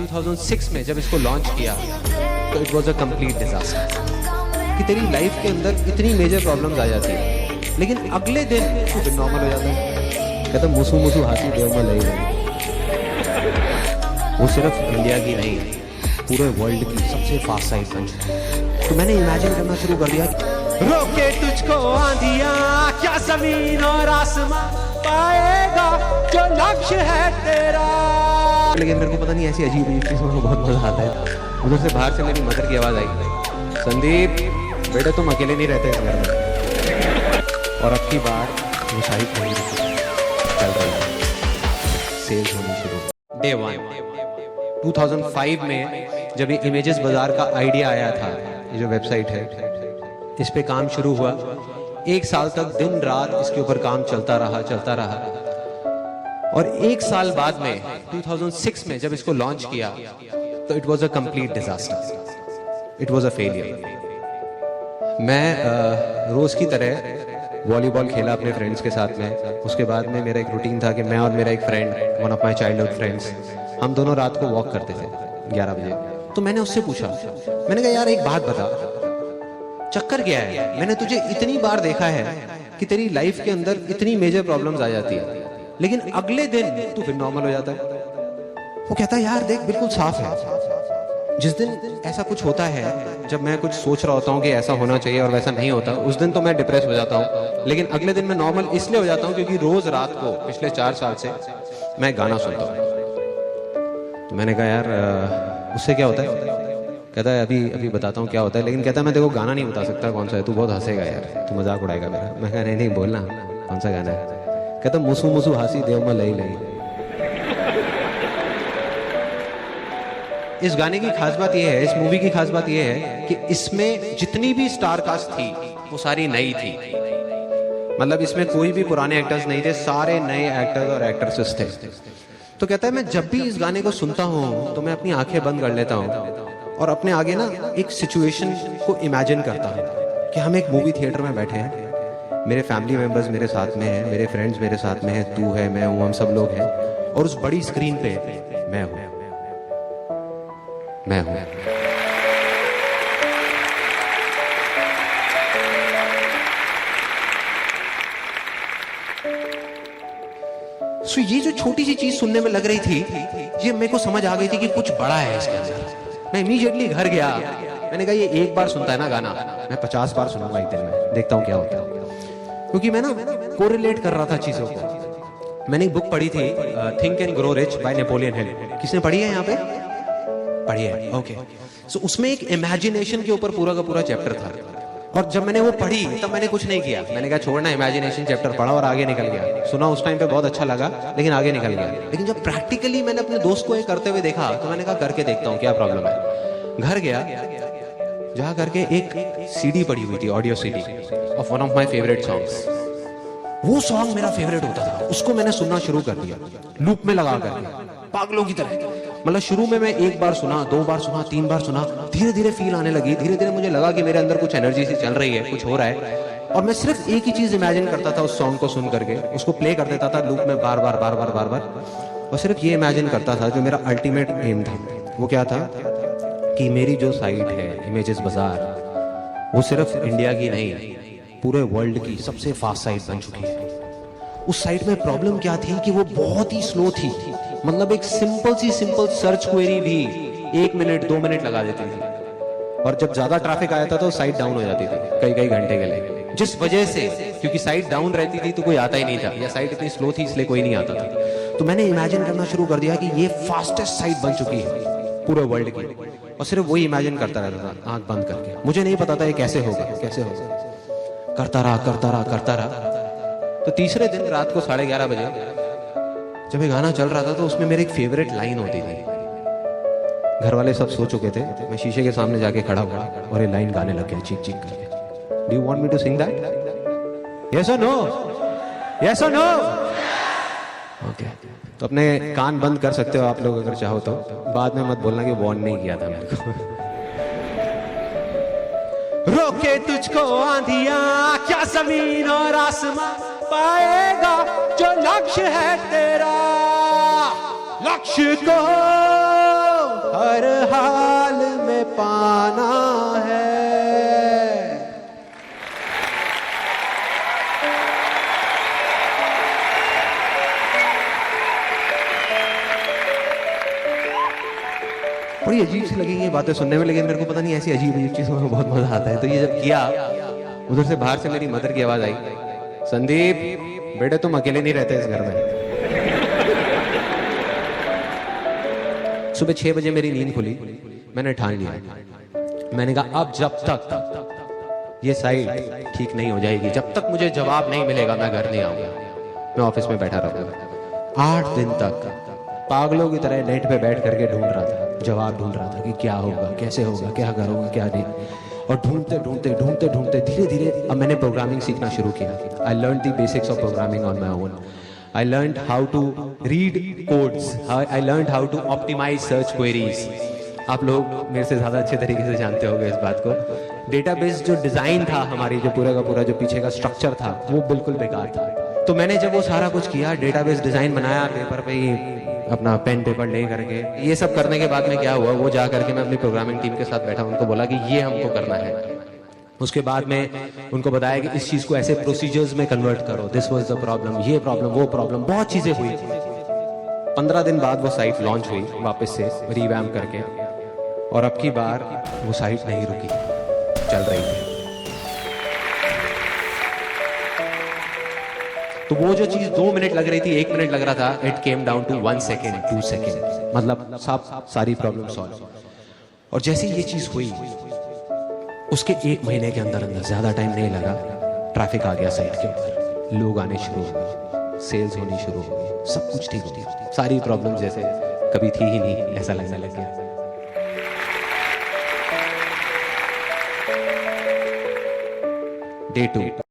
2006 में जब इसको लॉन्च किया तो it was a complete disaster कि तेरी लाइफ के अंदर इतनी मेजर प्रॉब्लम्स आ जाती है लेकिन अगले दिन तू फिर नॉर्मल हो जाता है। कहता मुसू मुसू हाथी देव में लई गई। वो सिर्फ इंडिया की नहीं पूरे वर्ल्ड की सबसे फास्ट साइड बन चुकी। तो मैंने इमेजिन करना शुरू कर दिया रोके तुझको आंधिया क्या जमीन और आसमां पाएगा जो लक्ष्य है तेरा। लेकिन मेरे को पता नहीं ऐसी अजीब अजीब चीजों में बहुत मजा आता है। उधर से बाहर से मेरी मदर की आवाज आई, संदीप बेटा तुम अकेले नहीं रहते इस घर में। और अब की बार वो सारी नहीं चल रही है, सेल्स होनी शुरू। डे 1 2005 में जब ये इमेजेस बाजार का आइडिया आया था, ये जो वेबसाइट है इस पे काम शुरू हुआ। 1 साल तक दिन रात इसके ऊपर काम चलता रहा और 1 साल बाद में 2006 में जब इसको लॉन्च किया तो it was a complete disaster, it was a failure. मैं रोज की तरह वॉलीबॉल खेला अपने फ्रेंड्स के साथ में। उसके बाद में मेरा एक रूटीन था कि मैं और मेरा एक friend, one of my childhood friends, हम दोनों रात को वॉक करते थे 11 बजे। तो मैंने उससे पूछा, मैंने कहा यार एक बात बता, चक्कर क्या है? मैंने तुझे इतनी बार देखा है कि तेरी लाइफ के अंदर इतनी मेजर प्रॉब्लम्स आ जाती है लेकिन अगले दिन तू फिर नॉर्मल हो जाता है। वो कहता है यार देख बिल्कुल साफ है, जिस दिन ऐसा कुछ होता है, जब मैं कुछ सोच रहा होता हूँ कि ऐसा होना चाहिए और वैसा नहीं होता, उस दिन तो मैं डिप्रेस हो जाता हूँ। लेकिन अगले दिन मैं नॉर्मल इसलिए हो जाता हूँ क्योंकि रोज रात को पिछले 4 साल से मैं गाना सुनता हूँ। तो मैंने कहा यार उससे क्या होता है? कहता है अभी बताता हूँ क्या होता है, लेकिन कहता है मैं देखो गाना नहीं बता सकता कौन सा है, तू बहुत हंसेगा यार, तू मजाक उड़ाएगा मेरा। मैं कहा नहीं बोलना कौन सा गाना है। कहता मुसू मुसू हासी देव में लई लई। इस गाने की खास बात यह है, इस मूवी की खास बात यह है कि इसमें जितनी भी स्टार कास्ट थी वो सारी नई थी। मतलब इसमें कोई भी पुराने एक्टर्स नहीं थे, सारे नए एक्टर्स और एक्ट्रेसेस थे। तो कहता है मैं जब भी इस गाने को सुनता हूँ तो मैं अपनी आंखें बंद कर लेता हूँ और अपने आगे ना एक सिचुएशन को इमेजिन करता हूँ कि हम एक मूवी थिएटर में बैठे हैं, मेरे फैमिली मेंबर्स मेरे साथ में हैं, मेरे फ्रेंड्स मेरे साथ में हैं, तू है, मैं हूँ, हम सब लोग हैं, और उस बड़ी स्क्रीन पे मैं हूँ। सो ये जो छोटी सी चीज सुनने में लग रही थी, ये मेरे को समझ आ गई थी कि कुछ बड़ा है इसके अंदर। मैं इमीडिएटली घर गया, मैंने कहा ये एक बार सुनता है ना गाना, मैं 50 बार सुनूंगा एक दिन में, देखता हूँ क्या होता है। क्योंकि मैं ना कोरिलेट कर रहा था चीजों को। मैंने एक बुक पढ़ी थी think and grow rich by Napoleon Hill. किसने पढ़ी है यहाँ पे? पढ़ी है, ओके। सो उसमें एक इमेजिनेशन के ऊपर पूरा का पूरा चैप्टर था, और जब मैंने वो पढ़ी तब मैंने कुछ नहीं किया। मैंने कहा छोड़ना, इमेजिनेशन चैप्टर पढ़ा और आगे निकल गया। सुना उस टाइम पे बहुत अच्छा लगा लेकिन आगे निकल गया। लेकिन जब प्रैक्टिकली मैंने अपने दोस्त को ये करते हुए देखा तो मैंने कहा करके देखता हूँ क्या प्रॉब्लम है। घर गया, जा करके एक सीडी पड़ी हुई थी, audio CD of one of my favourite songs. वो सॉन्ग मेरा फेवरेट होता था, उसको मैंने सुनना शुरू कर दिया लूप में लगा कर पागलों की तरह। मतलब शुरू में मैं 1 बार सुना, 2 बार सुना, 3 बार सुना, धीरे धीरे फील आने लगी। धीरे धीरे मुझे लगा कि मेरे अंदर कुछ एनर्जी सी चल रही है, कुछ हो रहा है। और मैं सिर्फ एक ही चीज इमेजिन करता था उस सॉन्ग को सुन करके, उसको प्ले कर देता था लूप में बार बार, और सिर्फ ये इमेजिन करता था जो मेरा अल्टीमेट एम था। वो क्या था कि मेरी जो साइट है इमेजेस बाजार, वो सिर्फ इंडिया की नहीं पूरे वर्ल्ड की सबसे फास्ट साइट बन चुकी है। उस साइट में प्रॉब्लम क्या थी कि वो बहुत ही स्लो थी। मतलब एक सिंपल सर्च क्वेरी भी 1 मिनट 2 मिनट लगा देती थी, और जब ज्यादा ट्रैफिक आया था तो साइट डाउन हो जाती थी कई घंटे के लिए। जिस वजह से, क्योंकि साइट डाउन रहती थी तो कोई आता ही नहीं था, या साइट इतनी स्लो थी इसलिए कोई नहीं आता था। तो मैंने इमेजिन करना शुरू कर दिया कि ये फास्टेस्ट साइट बन चुकी है पूरे वर्ल्ड की, और सिर्फ वही इमेजिन करता रहता था आंख बंद करके। मुझे नहीं पता था ये कैसे होगा। करता रहा। तो तीसरे दिन रात को 11:30 बजे जब ये गाना चल रहा था तो उसमें मेरी एक फेवरेट लाइन होती थी। घर वाले सब सो चुके थे, मैं शीशे के सामने जाके खड़ा हुआ और ये लाइन गाने लग गया चीख करके। Do you want me to sing that? Yes और नो? यस और नो? ओके। तो अपने कान बंद कर सकते हो आप लोग अगर चाहो तो। बाद में मत बोलना कि वार्न नहीं किया था मेरे को। रोके तुझको आंधिया क्या जमीन और आसमां पाएगा जो लक्ष्य है तेरा। लक्ष्य को हर हाल में पाना है। बड़ी अजीब सी लगी ये बातें सुनने में, लेकिन मेरे को पता नहीं ऐसी अजीब अजीब चीजों में बहुत मजा आता है। तो ये जब किया, उधर से बाहर से मेरी मदर की आवाज आई, संदीप बेटे तुम अकेले नहीं रहते इस घर में। सुबह 6 बजे मेरी नींद खुली, मैंने ठान लिया, मैंने कहा अब जब तक ये साइड ठीक नहीं हो जाएगी, जब तक मुझे जवाब नहीं मिलेगा मैं घर नहीं आऊंगा, मैं ऑफिस में बैठा रहूंगा। 8 दिन तक पागलों की तरह नेट पे बैठ करके ढूंढ रहा था, जवाब ढूंढ रहा था कि क्या होगा, कैसे होगा, क्या करूंगा, क्या नहीं। और ढूंढते ढूंढते ढूंढते ढूंढते धीरे धीरे अब मैंने प्रोग्रामिंग सीखना शुरू किया। I learn the basics of programming on my own. I learned how to read codes. I learned how to optimize search queries. आप लोग मेरे से ज़्यादा अच्छे तरीके से जानते होंगे इस बात को। डेटाबेस जो डिज़ाइन था हमारी, जो पूरा का पूरा जो पीछे का स्ट्रक्चर था वो बिल्कुल बेकार था। तो मैंने जब वो सारा कुछ किया, डेटाबेस डिज़ाइन बनाया, पेपर पे ही अपना पेन पेपर ले करके, ये सब करने के बाद में क्या हुआ, वो जा करके मैं अपनी प्रोग्रामिंग टीम के साथ बैठा, उनको बोला कि ये हमको करना है। उसके बाद में उनको बताया कि इस चीज़ को ऐसे प्रोसीजर्स में कन्वर्ट करो, दिस वाज द प्रॉब्लम, ये प्रॉब्लम, वो प्रॉब्लम, बहुत चीज़ें हुई थी। 15 दिन बाद वो साइट लॉन्च हुई वापस से रिवैम्प करके, और अब की बार वो साइट नहीं रुकी, चल रही थी। तो वो जो चीज़ 2 मिनट लग रही थी, 1 मिनट लग रहा था, it came down to 1 second, 2 second, मतलब सारी प्रॉब्लम सॉल्व। और जैसे ये चीज़ हुई, उसके 1 महीने के अंदर अंदर, ज़्यादा टाइम नहीं लगा, ट्रैफिक आ गया साइट के ऊपर, लोग आने शुरू हो गए, सेल्स होनी शुरू हो गई, सब कुछ ठीक हो गया, सारी प्रॉब्लम जैसे कभी थी ही नहीं ऐसा लगने लग गया। Day 2